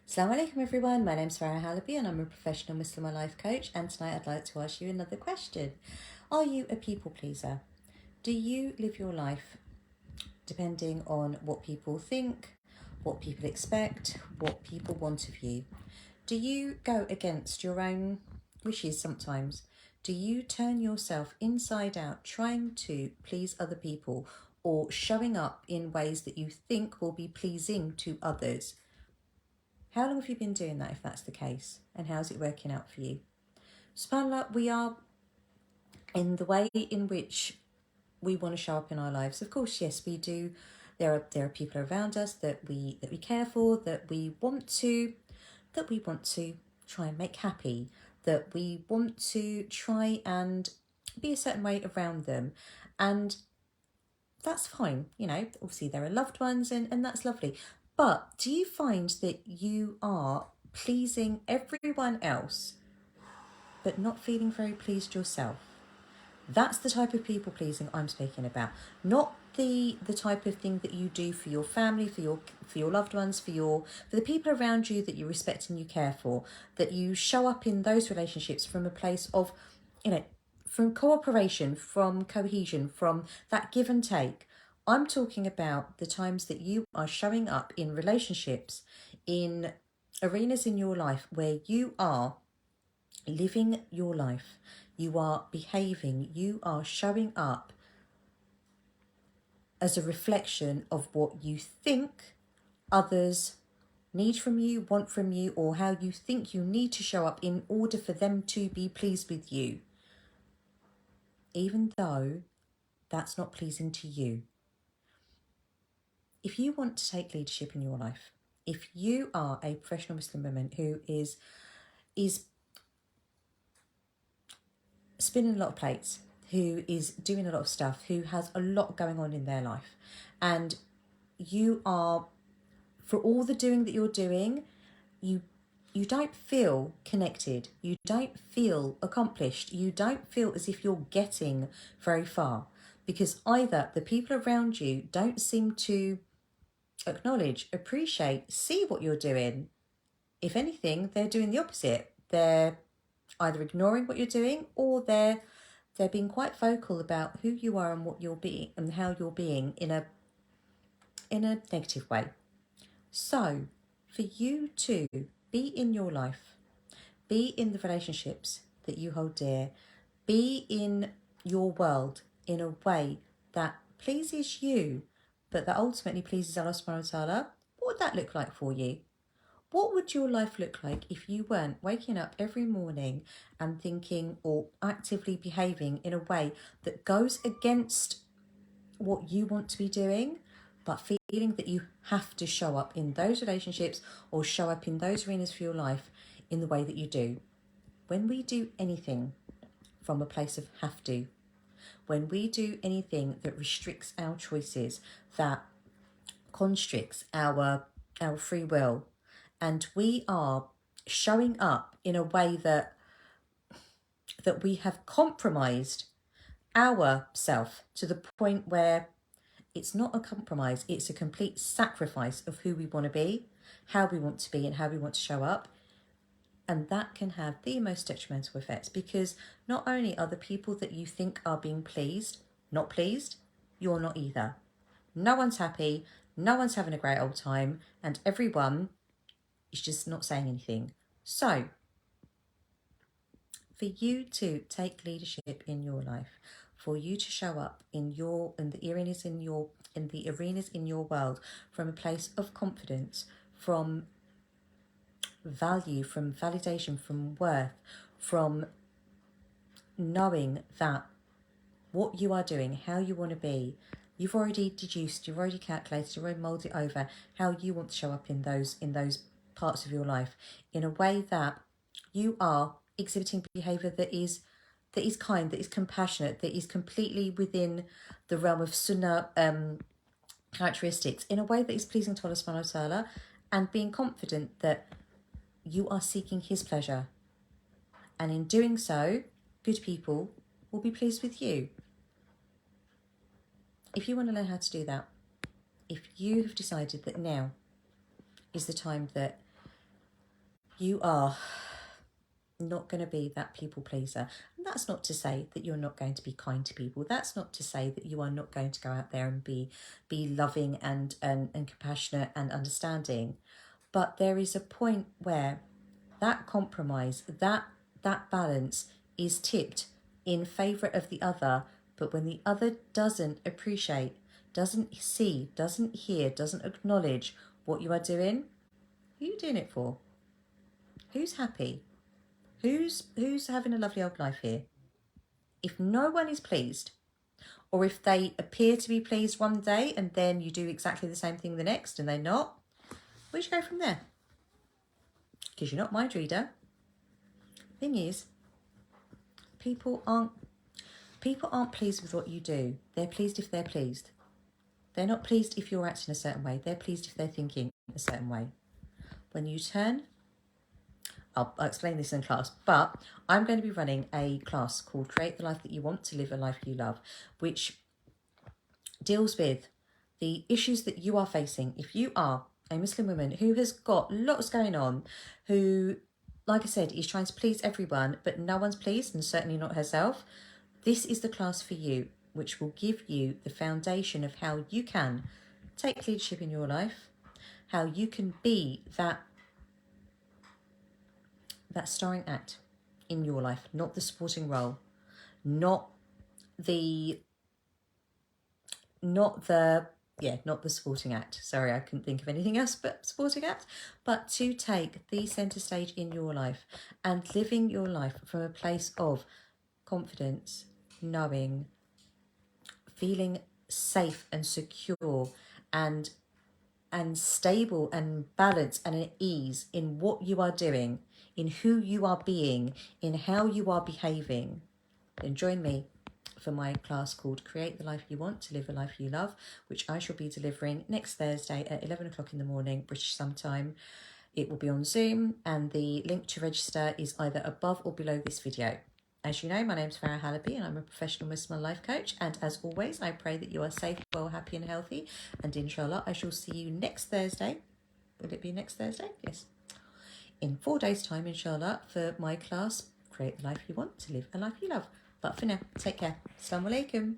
Assalamu alaikum everyone, my name's Farah Halabi and I'm a professional Muslimah life coach, and tonight I'd like to ask you another question. Are you a people pleaser? Do you live your life depending on what people think, what people expect, what people want of you? Do you go against your own wishes sometimes? Do you turn yourself inside out trying to please other people or showing up in ways that you think will be pleasing to others? How long have you been doing that if that's the case? And how's it working out for you? SubhanAllah, we are in the way in which we want to show up in our lives. Of course, yes, we do. There are people around us that we care for, that we want to try and make happy, that we want to try and be a certain way around them. And that's fine, obviously there are loved ones and that's lovely. But do you find that you are pleasing everyone else but not feeling very pleased yourself? That's the type of people pleasing I'm speaking about. Not the type of thing that you do for your family, for your loved ones, for the people around you that you respect and you care for, that you show up in those relationships from a place of, from cooperation, from cohesion, from that give and take. I'm talking about the times that you are showing up in relationships, in arenas in your life where you are living your life, you are behaving, you are showing up as a reflection of what you think others need from you, want from you, or how you think you need to show up in order for them to be pleased with you, even though that's not pleasing to you. If you want to take leadership in your life, if you are a professional Muslim woman who is spinning a lot of plates, who is doing a lot of stuff, who has a lot going on in their life, and you are, for all the doing that you're doing, you don't feel connected, you don't feel accomplished, you don't feel as if you're getting very far, because either the people around you don't seem to acknowledge, appreciate, see what you're doing. If anything, they're doing the opposite. They're either ignoring what you're doing, or they're being quite vocal about who you are and what you're being and how you're being in a negative way. So for you to be in your life, be in the relationships that you hold dear, be in your world in a way that pleases you, but that ultimately pleases Allah subhanahu wa ta'ala, what would that look like for you? What would your life look like if you weren't waking up every morning and thinking or actively behaving in a way that goes against what you want to be doing, but feeling that you have to show up in those relationships or show up in those arenas for your life in the way that you do? When we do anything from a place of have to, when we do anything that restricts our choices, that constricts our free will, and we are showing up in a way that we have compromised ourself to the point where it's not a compromise, it's a complete sacrifice of who we want to be, how we want to be, and how we want to show up. And that can have the most detrimental effects, because not only are the people that you think are being pleased not pleased, you're not either. No one's happy, no one's having a great old time, and everyone is just not saying anything. So for you to take leadership in your life, for you to show up in the arenas in your world from a place of confidence, from value, from validation, from worth, from knowing that what you are doing, how you want to be, you've already deduced, you've already calculated, you've already molded over how you want to show up in those parts of your life in a way that you are exhibiting behaviour that is kind, that is compassionate, that is completely within the realm of sunnah characteristics, in a way that is pleasing to Allah subhanahu wa ta'ala, and being confident that you are seeking his pleasure. And in doing so, good people will be pleased with you. If you want to learn how to do that, if you have decided that now is the time that you are not going to be that people pleaser. And that's not to say that you're not going to be kind to people. That's not to say that you are not going to go out there and be loving and compassionate and understanding. But there is a point where that compromise, that balance is tipped in favour of the other. But when the other doesn't appreciate, doesn't see, doesn't hear, doesn't acknowledge what you are doing, who are you doing it for? Who's happy? Who's having a lovely old life here? If no one is pleased, or if they appear to be pleased one day and then you do exactly the same thing the next and they're not, where'd you go from there? Because you're not mind reader. Thing is, people aren't pleased with what you do. They're pleased if they're pleased. They're not pleased if you're acting a certain way. They're pleased if they're thinking a certain way. When you turn, I'll explain this in class, but I'm going to be running a class called Create the Life That You Want to Live a Life You Love, which deals with the issues that you are facing. If you are a Muslim woman who has got lots going on, who, like I said, is trying to please everyone, but no one's pleased, and certainly not herself, this is the class for you, which will give you the foundation of how you can take leadership in your life, how you can be that starring act in your life, not the supporting role, not the supporting act. Sorry, I couldn't think of anything else but supporting act. But to take the centre stage in your life and living your life from a place of confidence, knowing, feeling safe and secure and stable and balanced and at ease in what you are doing, in who you are being, in how you are behaving, then join me for my class called Create the Life You Want to Live a Life You Love, which I shall be delivering next Thursday at 11 o'clock in the morning, British sometime. It will be on Zoom, and the link to register is either above or below this video. As you know, my name's Farah Halabi and I'm a professional Muslimah life coach. And as always, I pray that you are safe, well, happy and healthy. And inshallah, I shall see you next Thursday. Will it be next Thursday? Yes. In 4 days' time, inshallah, for my class, Create the Life You Want to Live a Life You Love. But for now, take care. Assalamu alaikum.